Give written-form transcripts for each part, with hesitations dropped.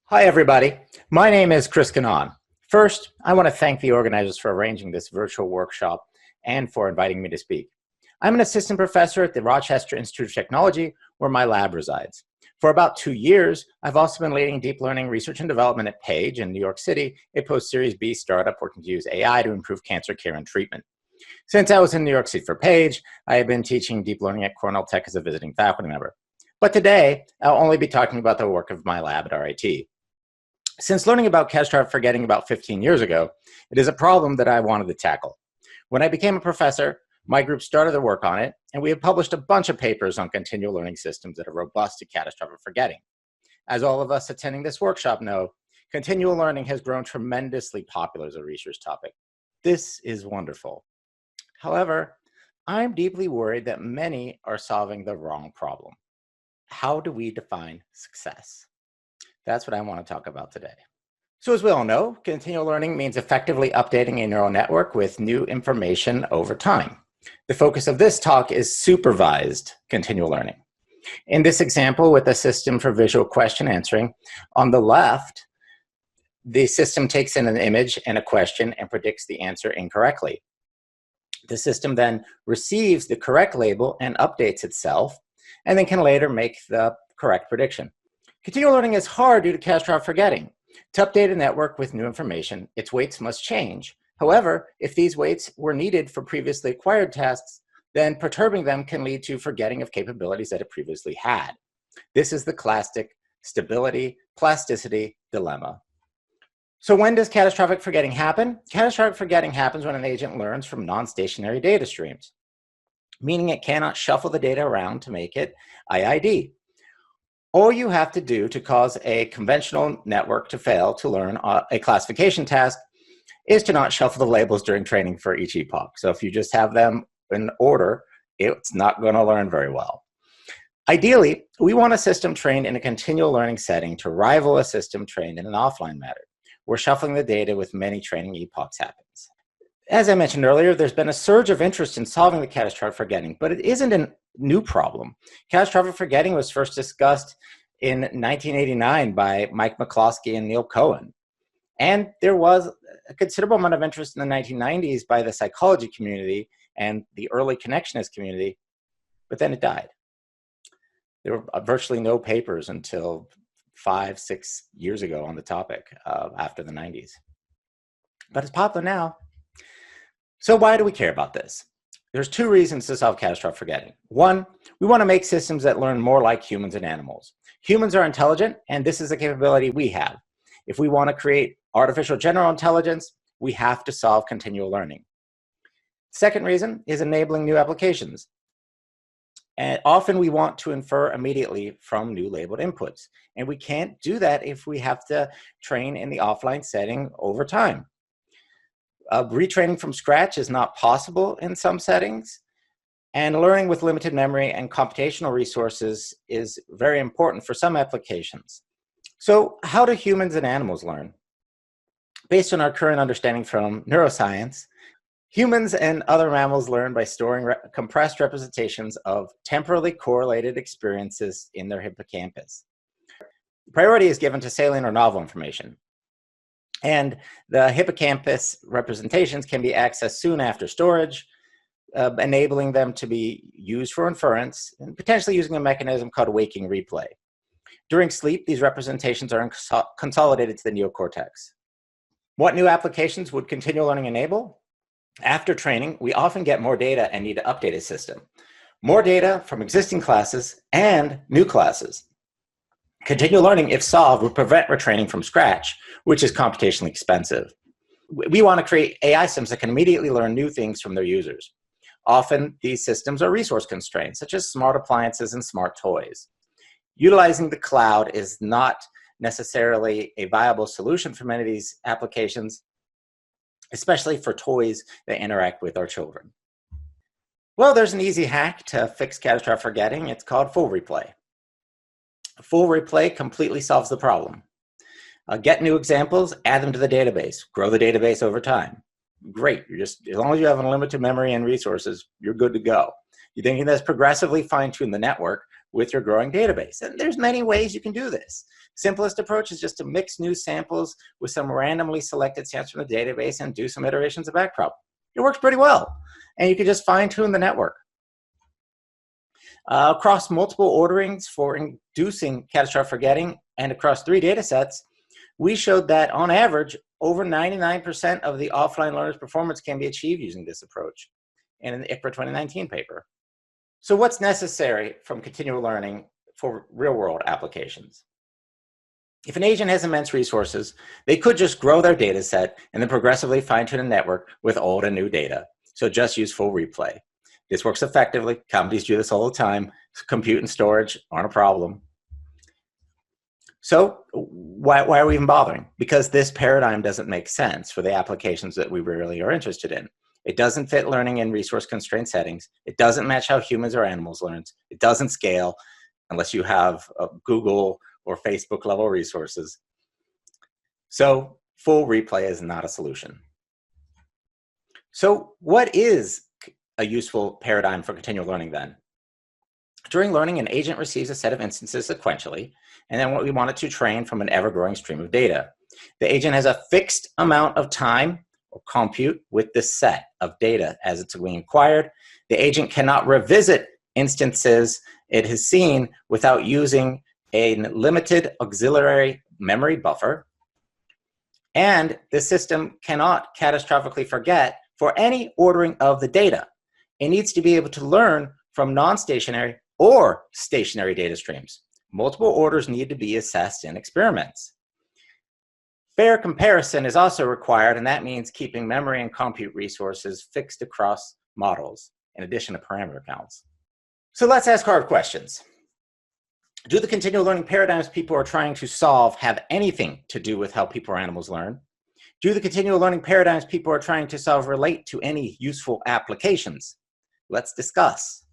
Hi, everybody. My name is Kanan. First, I want to thank the organizers for arranging this virtual workshop and for inviting me to speak. I'm an assistant professor at the Rochester Institute of Technology, where my lab resides. For about 2 years, I've also been leading deep learning research and development at Page in New York City, a post-Series B startup working to use AI to improve cancer care and treatment. Since I was in New York City for Page, I have been teaching deep learning at Cornell Tech as a visiting faculty member. But today, I'll only be talking about the work of my lab at RIT. Since learning about catastrophic forgetting about 15 years ago, it is a problem that I wanted to tackle. When I became a professor, my group started to work on it, and we have published a bunch of papers on continual learning systems that are robust to catastrophic forgetting. As all of us attending this workshop know, continual learning has grown tremendously popular as a research topic. This is wonderful. However, I'm deeply worried that many are solving the wrong problem. How do we define success? That's what I want to talk about today. So as we all know, continual learning means effectively updating a neural network with new information over time. The focus of this talk is supervised continual learning. In this example with a system for visual question answering, on the left, the system takes in an image and a question and predicts the answer incorrectly. The system then receives the correct label and updates itself, and then can later make the correct prediction. Continual learning is hard due to catastrophic forgetting. To update a network with new information, its weights must change. However, if these weights were needed for previously acquired tasks, then perturbing them can lead to forgetting of capabilities that it previously had. This is the classic stability plasticity dilemma. So when does catastrophic forgetting happen? Catastrophic forgetting happens when an agent learns from non-stationary data streams, meaning it cannot shuffle the data around to make it IID. All you have to do to cause a conventional network to fail to learn a classification task is to not shuffle the labels during training for each epoch. So if you just have them in order, it's not going to learn very well. Ideally, we want a system trained in a continual learning setting to rival a system trained in an offline manner, where shuffling the data with many training epochs happens. As I mentioned earlier, there's been a surge of interest in solving the catastrophic forgetting, but it isn't a new problem. Catastrophic forgetting was first discussed in 1989 by Mike McCloskey and Neil Cohen. And there was a considerable amount of interest in the 1990s by the psychology community and the early connectionist community, but then it died. There were virtually no papers until 5-6 years ago on the topic after the 90s. But it's popular now. So why do we care about this? There's 2 reasons to solve catastrophic forgetting. 1, we want to make systems that learn more like humans and animals. Humans are intelligent, and this is a capability we have. If we want to create artificial general intelligence, we have to solve continual learning. Second reason is enabling new applications. And often we want to infer immediately from new labeled inputs. And we can't do that if we have to train in the offline setting over time. Retraining from scratch is not possible in some settings. And learning with limited memory and computational resources is very important for some applications. So how do humans and animals learn? Based on our current understanding from neuroscience, humans and other mammals learn by storing compressed representations of temporally correlated experiences in their hippocampus. Priority is given to salient or novel information. And the hippocampus representations can be accessed soon after storage, enabling them to be used for inference and potentially using a mechanism called waking replay. During sleep, these representations are consolidated to the neocortex. What new applications would continual learning enable? After training, we often get more data and need to update a system. More data from existing classes and new classes. Continual learning, if solved, would prevent retraining from scratch, which is computationally expensive. We want to create AI systems that can immediately learn new things from their users. Often, these systems are resource constrained, such as smart appliances and smart toys. Utilizing the cloud is not necessarily a viable solution for many of these applications, especially for toys that interact with our children. Well, there's an easy hack to fix catastrophic forgetting. It's called full replay. Full replay completely solves the problem. Get new examples, add them to the database, grow the database over time. Great, as long as you have unlimited memory and resources, you're good to go. You're thinking that's progressively fine-tune the network with your growing database. And there's many ways you can do this. Simplest approach is just to mix new samples with some randomly selected samples from the database and do some iterations of backprop. It works pretty well. And you can just fine tune the network. Across multiple orderings for inducing catastrophic forgetting and across 3 data sets, we showed that on average, over 99% of the offline learners' performance can be achieved using this approach in an ICPR 2019 paper. So what's necessary from continual learning for real-world applications? If an agent has immense resources, they could just grow their data set and then progressively fine-tune a network with old and new data. So just use full replay. This works effectively. Companies do this all the time. Compute and storage aren't a problem. So why are we even bothering? Because this paradigm doesn't make sense for the applications that we really are interested in. It doesn't fit learning in resource-constrained settings. It doesn't match how humans or animals learn. It doesn't scale unless you have Google or Facebook-level resources. So full replay is not a solution. So what is a useful paradigm for continual learning then? During learning, an agent receives a set of instances sequentially, and then what we want it to train from an ever-growing stream of data. The agent has a fixed amount of time or compute with this set of data as it's being acquired. The agent cannot revisit instances it has seen without using a limited auxiliary memory buffer. And the system cannot catastrophically forget for any ordering of the data. It needs to be able to learn from non-stationary or stationary data streams. Multiple orders need to be assessed in experiments. Fair comparison is also required, and that means keeping memory and compute resources fixed across models, in addition to parameter counts. So let's ask hard questions. Do the continual learning paradigms people are trying to solve have anything to do with how people or animals learn? Do the continual learning paradigms people are trying to solve relate to any useful applications? Let's discuss.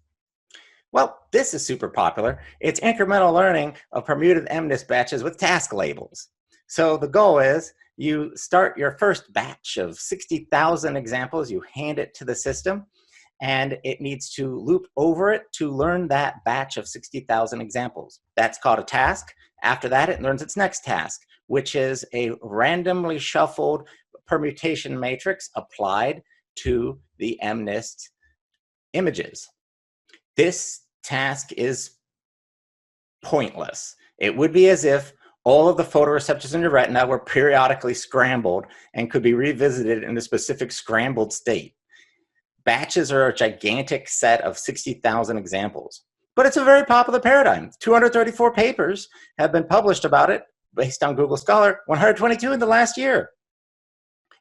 Well, this is super popular. It's incremental learning of permuted MNIST batches with task labels. So the goal is you start your first batch of 60,000 examples, you hand it to the system, and it needs to loop over it to learn that batch of 60,000 examples. That's called a task. After that, it learns its next task, which is a randomly shuffled permutation matrix applied to the MNIST images. This task is pointless. It would be as if all of the photoreceptors in your retina were periodically scrambled and could be revisited in a specific scrambled state. Batches are a gigantic set of 60,000 examples. But it's a very popular paradigm. 234 papers have been published about it based on Google Scholar, 122 in the last year.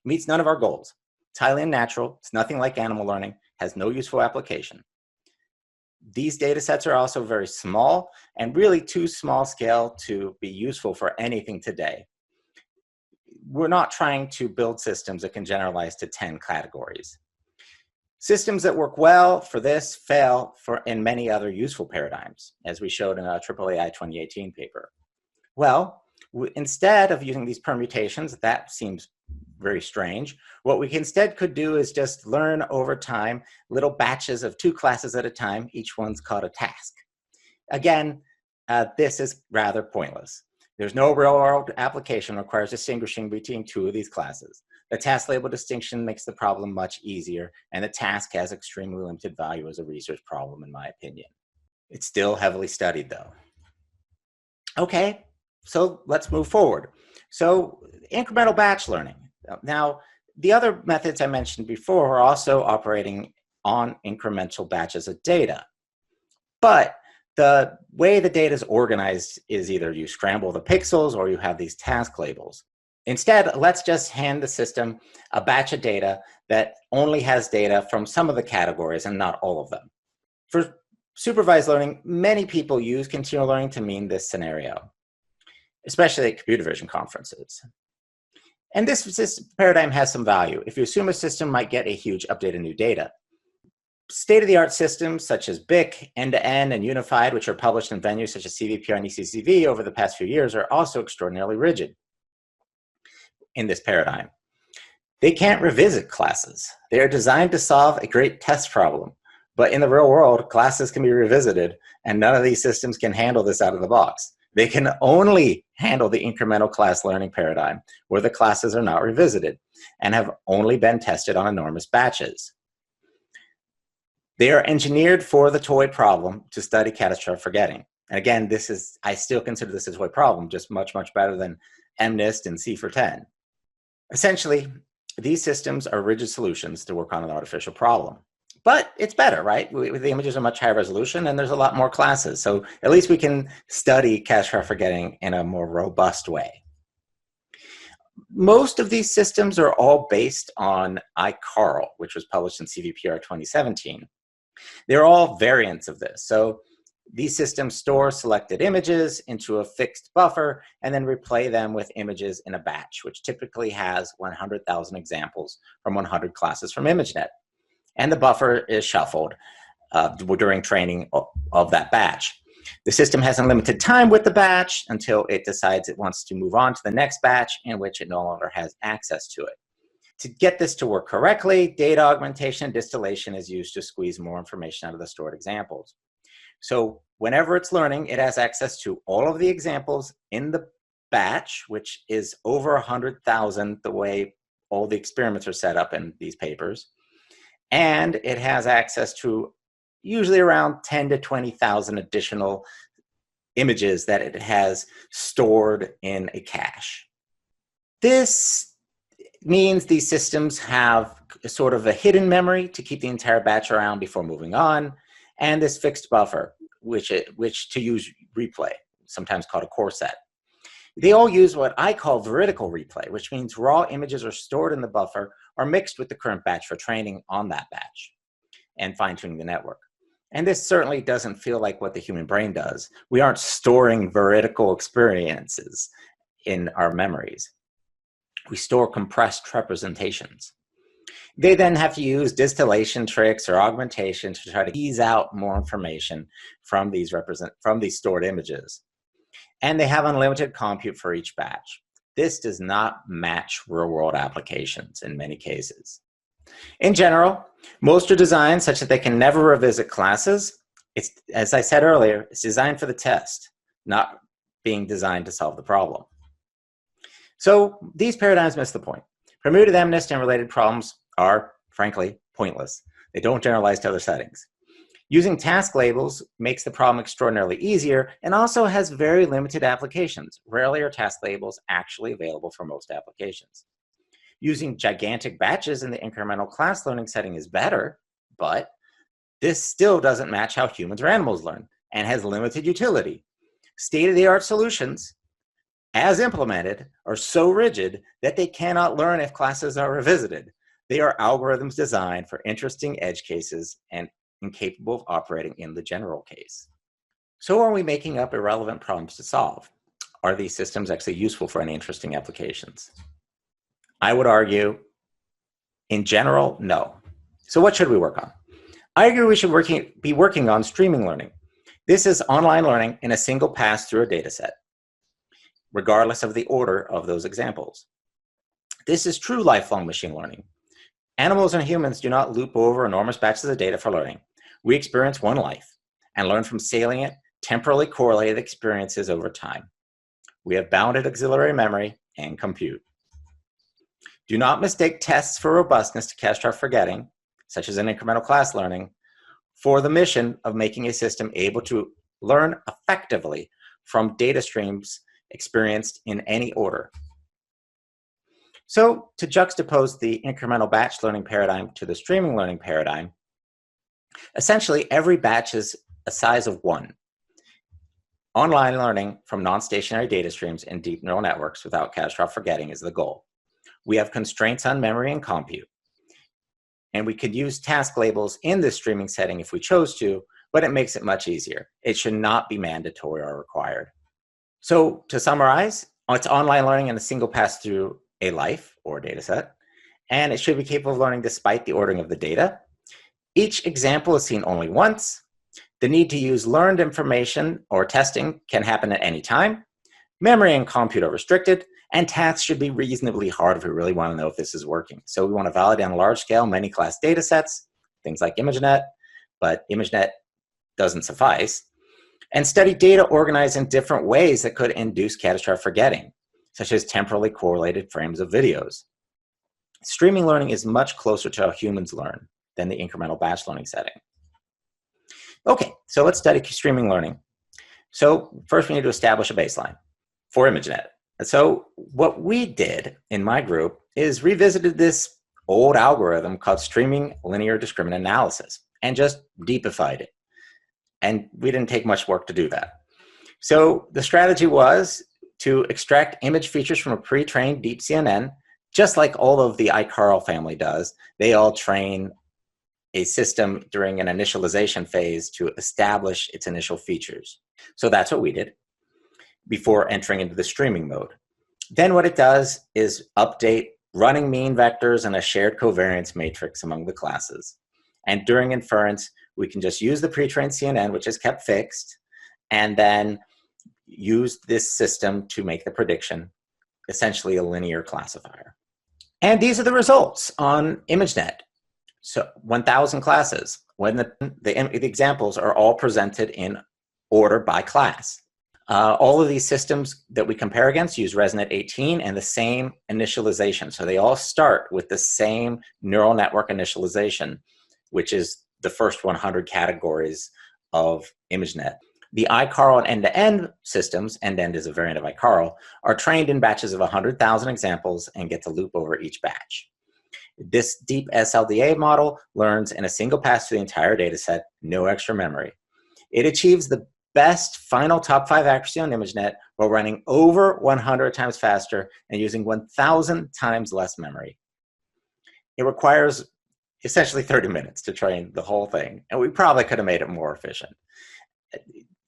Meets none of our goals. It's highly unnatural. It's nothing like animal learning. Has no useful application. These data sets are also very small and really too small scale to be useful for anything today. We're not trying to build systems that can generalize to 10 categories. Systems that work well for this fail in many other useful paradigms, as we showed in a CLVision 2018 paper. Well, instead of using these permutations, that seems very strange. What we instead could do is just learn over time little batches of 2 classes at a time. Each one's called a task. Again, this is rather pointless. There's no real-world application that requires distinguishing between 2 of these classes. The task label distinction makes the problem much easier, and the task has extremely limited value as a research problem, in my opinion. It's still heavily studied, though. Okay, so let's move forward. So incremental batch learning. Now, the other methods I mentioned before are also operating on incremental batches of data. But the way the data is organized is either you scramble the pixels or you have these task labels. Instead, let's just hand the system a batch of data that only has data from some of the categories and not all of them. For supervised learning, many people use continual learning to mean this scenario, especially at computer vision conferences. And this paradigm has some value if you assume a system might get a huge update of new data. State-of-the-art systems such as BIC, end-to-end, and unified, which are published in venues such as CVPR and ECCV over the past few years, are also extraordinarily rigid in this paradigm. They can't revisit classes. They are designed to solve a great test problem. But in the real world, classes can be revisited, and none of these systems can handle this out of the box. They can only handle the incremental class learning paradigm, where the classes are not revisited and have only been tested on enormous batches. They are engineered for the toy problem to study catastrophic forgetting. And again, I still consider this a toy problem, just much, much better than MNIST and C410. Essentially, these systems are rigid solutions to work on an artificial problem. But it's better, right? The images are much higher resolution and there's a lot more classes. So at least we can study catastrophic forgetting in a more robust way. Most of these systems are all based on iCaRL, which was published in CVPR 2017. They're all variants of this. So these systems store selected images into a fixed buffer and then replay them with images in a batch, which typically has 100,000 examples from 100 classes from ImageNet. And the buffer is shuffled during training of that batch. The system has unlimited time with the batch until it decides it wants to move on to the next batch in which it no longer has access to it. To get this to work correctly, data augmentation and distillation is used to squeeze more information out of the stored examples. So whenever it's learning, it has access to all of the examples in the batch, which is over 100,000 the way all the experiments are set up in these papers. And it has access to usually around 10 to 20,000 additional images that it has stored in a cache. This means these systems have sort of a hidden memory to keep the entire batch around before moving on, and this fixed buffer, which to use replay, sometimes called a core set. They all use what I call veridical replay, which means raw images are stored in the buffer or mixed with the current batch for training on that batch and fine-tuning the network. And this certainly doesn't feel like what the human brain does. We aren't storing veridical experiences in our memories. We store compressed representations. They then have to use distillation tricks or augmentation to try to ease out more information from these stored images. And they have unlimited compute for each batch. This does not match real-world applications in many cases. In general, most are designed such that they can never revisit classes. It's, as I said earlier, it's designed for the test, not being designed to solve the problem. So these paradigms miss the point. Permuted, MNIST, and related problems are, frankly, pointless. They don't generalize to other settings. Using task labels makes the problem extraordinarily easier and also has very limited applications. Rarely are task labels actually available for most applications. Using gigantic batches in the incremental class learning setting is better, but this still doesn't match how humans or animals learn and has limited utility. State-of-the-art solutions, as implemented, are so rigid that they cannot learn if classes are revisited. They are algorithms designed for interesting edge cases and incapable of operating in the general case. So are we making up irrelevant problems to solve? Are these systems actually useful for any interesting applications? I would argue, in general, no. So what should we work on? I argue we should be working on streaming learning. This is online learning in a single pass through a data set, regardless of the order of those examples. This is true lifelong machine learning. Animals and humans do not loop over enormous batches of data for learning. We experience one life and learn from salient, temporally correlated experiences over time. We have bounded auxiliary memory and compute. Do not mistake tests for robustness to catastrophic forgetting, such as in incremental class learning, for the mission of making a system able to learn effectively from data streams experienced in any order. So to juxtapose the incremental batch learning paradigm to the streaming learning paradigm, essentially every batch is a size of 1. Online learning from non-stationary data streams in deep neural networks without catastrophic forgetting is the goal. We have constraints on memory and compute. And we could use task labels in this streaming setting if we chose to, but it makes it much easier. It should not be mandatory or required. So to summarize, it's online learning in a single pass through a life or data set, and it should be capable of learning despite the ordering of the data. Each example is seen only once. The need to use learned information or testing can happen at any time. Memory and compute are restricted, and tasks should be reasonably hard if we really want to know if this is working. So we want to validate on large scale, many class data sets, things like ImageNet, but ImageNet doesn't suffice, and study data organized in different ways that could induce catastrophic forgetting, such as temporally correlated frames of videos. Streaming learning is much closer to how humans learn than the incremental batch learning setting. Okay, so let's study streaming learning. So first we need to establish a baseline for ImageNet. And so what we did in my group is revisited this old algorithm called streaming linear discriminant analysis and just deepified it. And we didn't take much work to do that. So the strategy was to extract image features from a pre-trained deep CNN, just like all of the iCaRL family does. They all train a system during an initialization phase to establish its initial features. So that's what we did before entering into the streaming mode. Then what it does is update running mean vectors and a shared covariance matrix among the classes. And during inference, we can just use the pre-trained CNN, which is kept fixed, and then use this system to make the prediction, essentially a linear classifier. And these are the results on ImageNet. So 1,000 classes, when the examples are all presented in order by class. All of these systems that we compare against use ResNet 18 and the same initialization. So they all start with the same neural network initialization, which is the first 100 categories of ImageNet. The iCaRL and end-to-end systems, end-to-end is a variant of iCaRL, are trained in batches of 100,000 examples and get to loop over each batch. This deep SLDA model learns in a single pass through the entire data set, no extra memory. It achieves the best final top 5 accuracy on ImageNet while running over 100 times faster and using 1,000 times less memory. It requires essentially 30 minutes to train the whole thing, and we probably could have made it more efficient.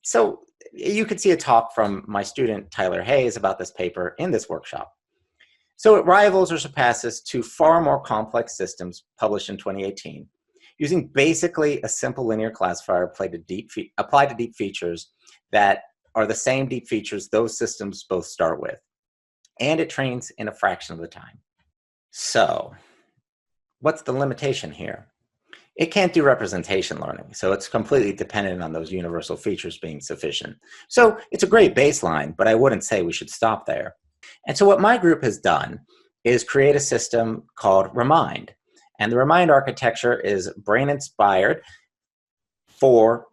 So you could see a talk from my student Tyler Hayes about this paper in this workshop. So it rivals or surpasses 2 far more complex systems published in 2018, using basically a simple linear classifier applied to deep features that are the same deep features those systems both start with. And it trains in a fraction of the time. So what's the limitation here? It can't do representation learning, so it's completely dependent on those universal features being sufficient. So it's a great baseline, but I wouldn't say we should stop there. And so what my group has done is create a system called Remind. And the Remind architecture is brain-inspired for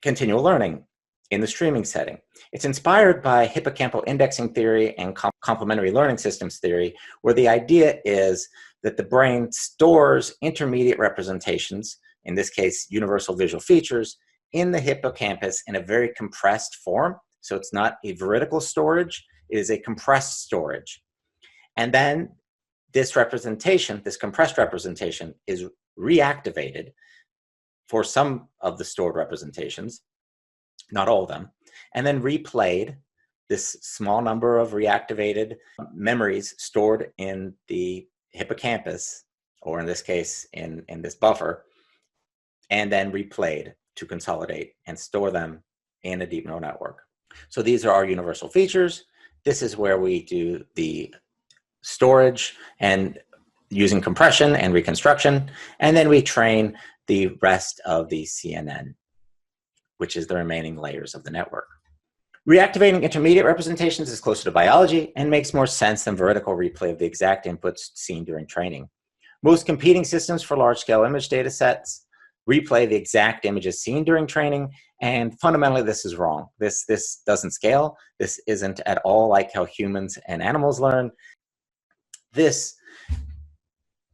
continual learning in the streaming setting. It's inspired by hippocampal indexing theory and complementary learning systems theory, where the idea is that the brain stores intermediate representations, in this case, universal visual features, in the hippocampus in a very compressed form. So it's not a veridical storage, it is a compressed storage. And then this representation, this compressed representation, is reactivated for some of the stored representations, not all of them, and then replayed, this small number of reactivated memories stored in the hippocampus, or in this case, in this buffer, and then replayed to consolidate and store them in a deep neural network. So these are our universal features. This is where we do the storage and using compression and reconstruction, and then we train the rest of the CNN, which is the remaining layers of the network. Reactivating intermediate representations is closer to biology and makes more sense than vertical replay of the exact inputs seen during training. Most competing systems for large-scale image data sets replay the exact images seen during training, and fundamentally this is wrong. This doesn't scale. This isn't at all like how humans and animals learn. This,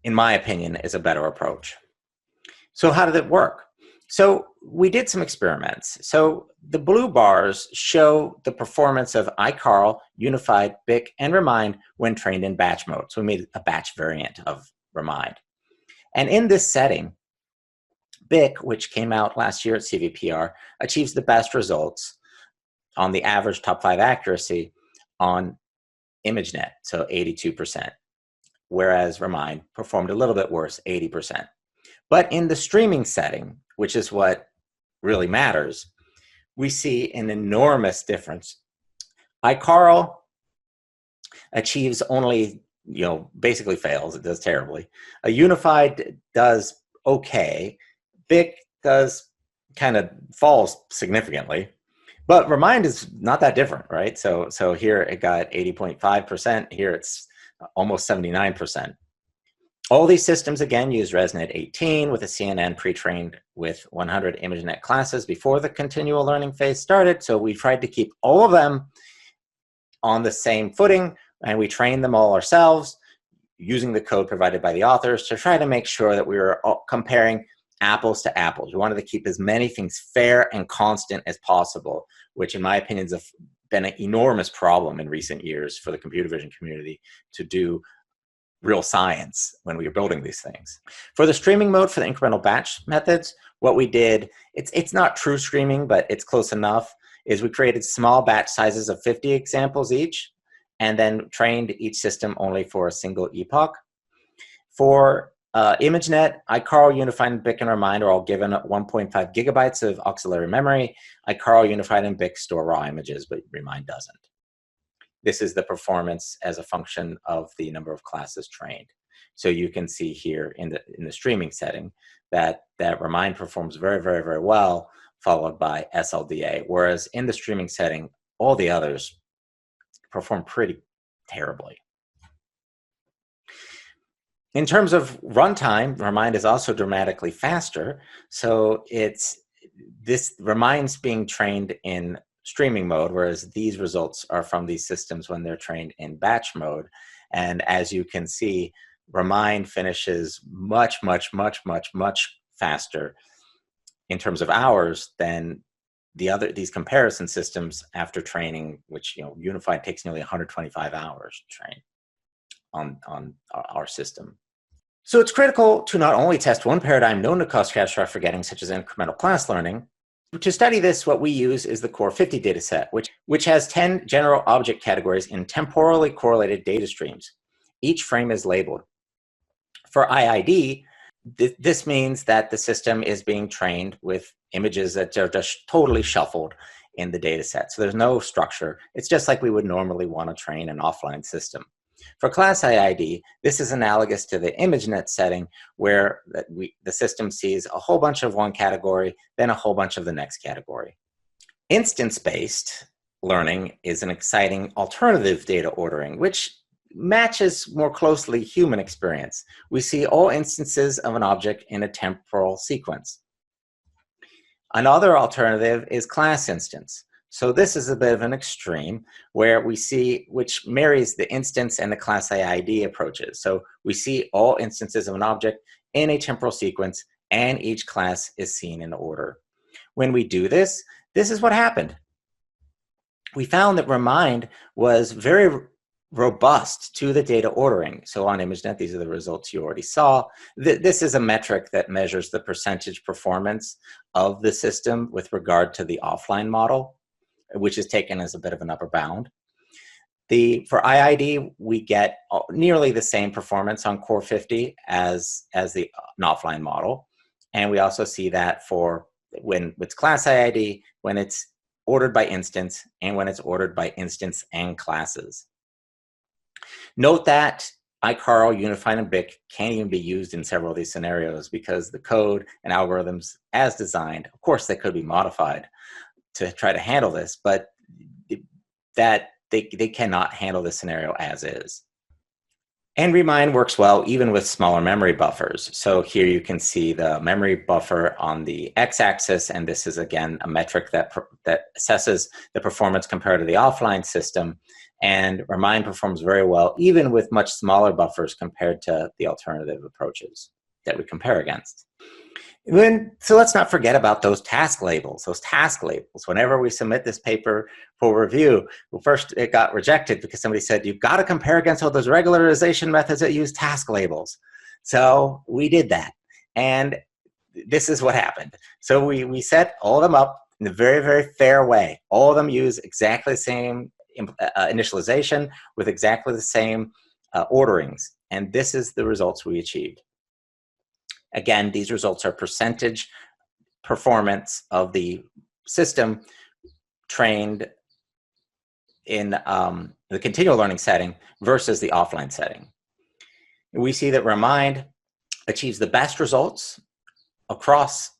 in my opinion, is a better approach. So how did it work? So we did some experiments. So the blue bars show the performance of iCaRL, Unified, BIC, and Remind when trained in batch mode. So we made a batch variant of Remind. And in this setting, BIC, which came out last year at CVPR, achieves the best results on the average top 5 accuracy on ImageNet, so 82%, whereas Remind performed a little bit worse, 80%. But in the streaming setting, which is what really matters, we see an enormous difference. iCaRL achieves only, basically fails, it does terribly. A Unified does okay. BIC does kind of falls significantly. But Remind is not that different, right? So here it got 80.5%. Here it's almost 79%. All these systems, again, use ResNet 18 with a CNN pre-trained with 100 ImageNet classes before the continual learning phase started. So we tried to keep all of them on the same footing, and we trained them all ourselves using the code provided by the authors to try to make sure that we were comparing apples to apples. We wanted to keep as many things fair and constant as possible, which in my opinion has been an enormous problem in recent years for the computer vision community to do real science when we were building these things. For the streaming mode for the incremental batch methods, what we did, it's not true streaming, but it's close enough, is we created small batch sizes of 50 examples each, and then trained each system only for a single epoch. For ImageNet, iCaRL, Unified, and BIC and Remind are all given 1.5 gigabytes of auxiliary memory. iCaRL, Unified, and BIC store raw images, but Remind doesn't. This is the performance as a function of the number of classes trained. So you can see here in the streaming setting that Remind performs very, very, very well, followed by SLDA, whereas in the streaming setting, all the others perform pretty terribly. In terms of runtime, Remind is also dramatically faster. So Remind's being trained in streaming mode, whereas these results are from these systems when they're trained in batch mode. And as you can see, Remind finishes much, much, much, much, much faster in terms of hours than these comparison systems after training, which Unified takes nearly 125 hours to train on our system. So it's critical to not only test one paradigm known to cause catastrophic forgetting, such as incremental class learning. To study this, what we use is the Core 50 dataset, which has 10 general object categories in temporally correlated data streams. Each frame is labeled. For IID, this means that the system is being trained with images that are just totally shuffled in the dataset. So there's no structure. It's just like we would normally want to train an offline system. For class IID, this is analogous to the ImageNet setting where the system sees a whole bunch of one category, then a whole bunch of the next category. Instance-based learning is an exciting alternative data ordering, which matches more closely human experience. We see all instances of an object in a temporal sequence. Another alternative is class instance. So this is a bit of an extreme where we see, which marries the instance and the class IID approaches. So we see all instances of an object in a temporal sequence, and each class is seen in order. When we do this, this is what happened. We found that Remind was very robust to the data ordering. So on ImageNet, these are the results you already saw. This is a metric that measures the percentage performance of the system with regard to the offline model, which is taken as a bit of an upper bound. For IID, we get nearly the same performance on Core 50 as the offline model. And we also see that for when it's class IID, when it's ordered by instance, and when it's ordered by instance and classes. Note that iCaRL, Unified, and BIC can't even be used in several of these scenarios because the code and algorithms as designed, of course, they could be modified to try to handle this, but that they cannot handle this scenario as is. And Remind works well even with smaller memory buffers. So here you can see the memory buffer on the x-axis, and this is again a metric that assesses the performance compared to the offline system. And Remind performs very well even with much smaller buffers compared to the alternative approaches that we compare against. So let's not forget about those task labels. Whenever we submit this paper for review, well, first it got rejected because somebody said, you've got to compare against all those regularization methods that use task labels. So we did that. And this is what happened. So we set all of them up in a very, very fair way. All of them use exactly the same initialization with exactly the same orderings. And this is the results we achieved. Again, these results are percentage performance of the system trained in the continual learning setting versus the offline setting. We see that Remind achieves the best results across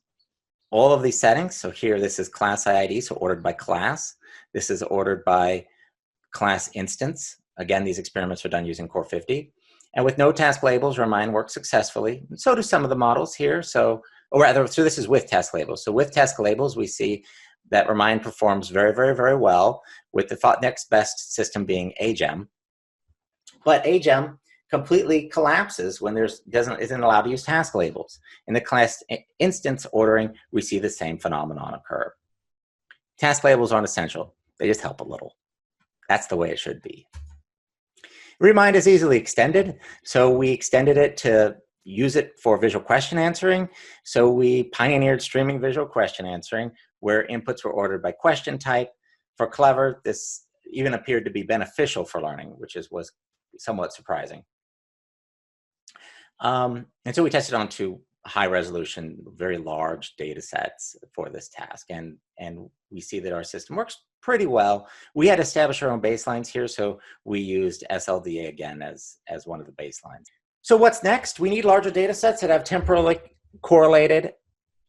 all of these settings. So here, this is class IID, so ordered by class. This is ordered by class instance. Again, these experiments are done using Core 50. And with no task labels, Remind works successfully. And so do some of the models here. So this is with task labels. So with task labels, we see that Remind performs very, very, very well, with the next best system being AGEM. But AGEM completely collapses when isn't allowed to use task labels. In the class instance ordering, we see the same phenomenon occur. Task labels aren't essential. They just help a little. That's the way it should be. Remind is easily extended. So we extended it to use it for visual question answering. So we pioneered streaming visual question answering, where inputs were ordered by question type. For Clever, this even appeared to be beneficial for learning, which was somewhat surprising. And so we tested on 2 high-resolution, very large data sets for this task, and we see that our system works pretty well. We had established our own baselines here, so we used SLDA again as one of the baselines. So what's next? We need larger data sets that have temporally correlated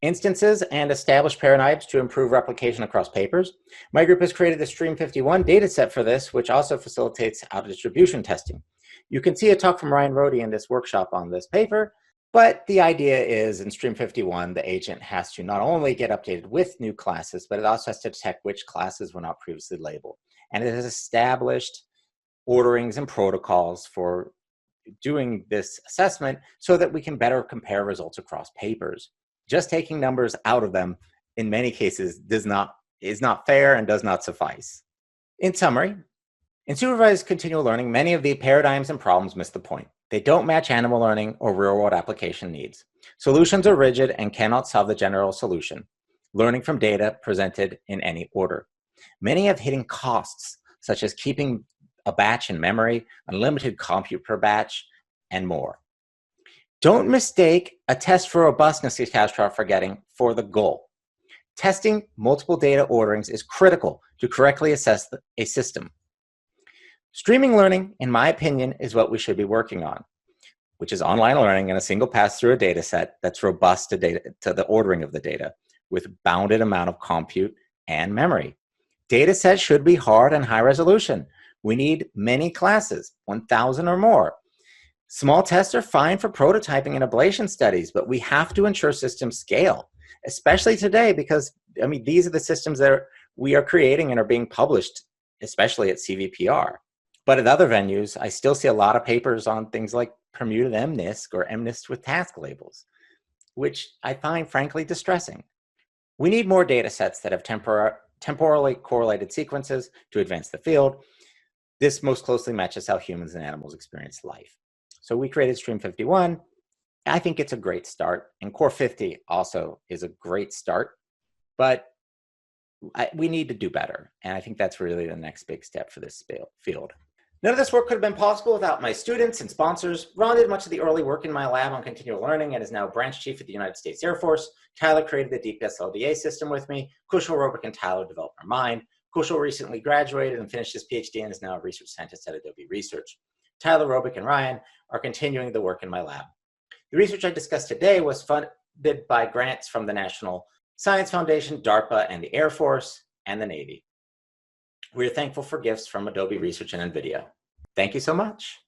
instances and established paradigms to improve replication across papers. My group has created the Stream51 dataset for this, which also facilitates out-of-distribution testing. You can see a talk from Ryan Rohde in this workshop on this paper, but the idea is in Stream51, the agent has to not only get updated with new classes, but it also has to detect which classes were not previously labeled. And it has established orderings and protocols for doing this assessment so that we can better compare results across papers. Just taking numbers out of them, in many cases, is not fair and does not suffice. In summary, in supervised continual learning, many of the paradigms and problems miss the point. They don't match animal learning or real-world application needs. Solutions are rigid and cannot solve the general solution, learning from data presented in any order. Many have hidden costs, such as keeping a batch in memory, unlimited compute per batch, and more. Don't mistake a test for robustness of catastrophic forgetting for the goal. Testing multiple data orderings is critical to correctly assess a system. Streaming learning, in my opinion, is what we should be working on, which is online learning in a single pass through a data set that's robust to the ordering of the data with bounded amount of compute and memory. Data sets should be hard and high resolution. We need many classes, 1,000 or more. Small tests are fine for prototyping and ablation studies, but we have to ensure systems scale, especially today, because these are the systems that we are creating and are being published, especially at CVPR. But at other venues, I still see a lot of papers on things like Permuted MNIST or MNIST with task labels, which I find frankly distressing. We need more data sets that have temporally correlated sequences to advance the field. This most closely matches how humans and animals experience life. So we created Stream51. I think it's a great start, and Core 50 also is a great start, but we need to do better, and I think that's really the next big step for this field. None of this work could have been possible without my students and sponsors. Ron did much of the early work in my lab on continual learning and is now branch chief at the United States Air Force. Tyler created the DPSLDA system with me. Kushal, Robic, and Tyler developed Remind. Kushal recently graduated and finished his PhD and is now a research scientist at Adobe Research. Tyler, Robic, and Ryan are continuing the work in my lab. The research I discussed today was funded by grants from the National Science Foundation, DARPA, and the Air Force, and the Navy. We are thankful for gifts from Adobe Research and NVIDIA. Thank you so much.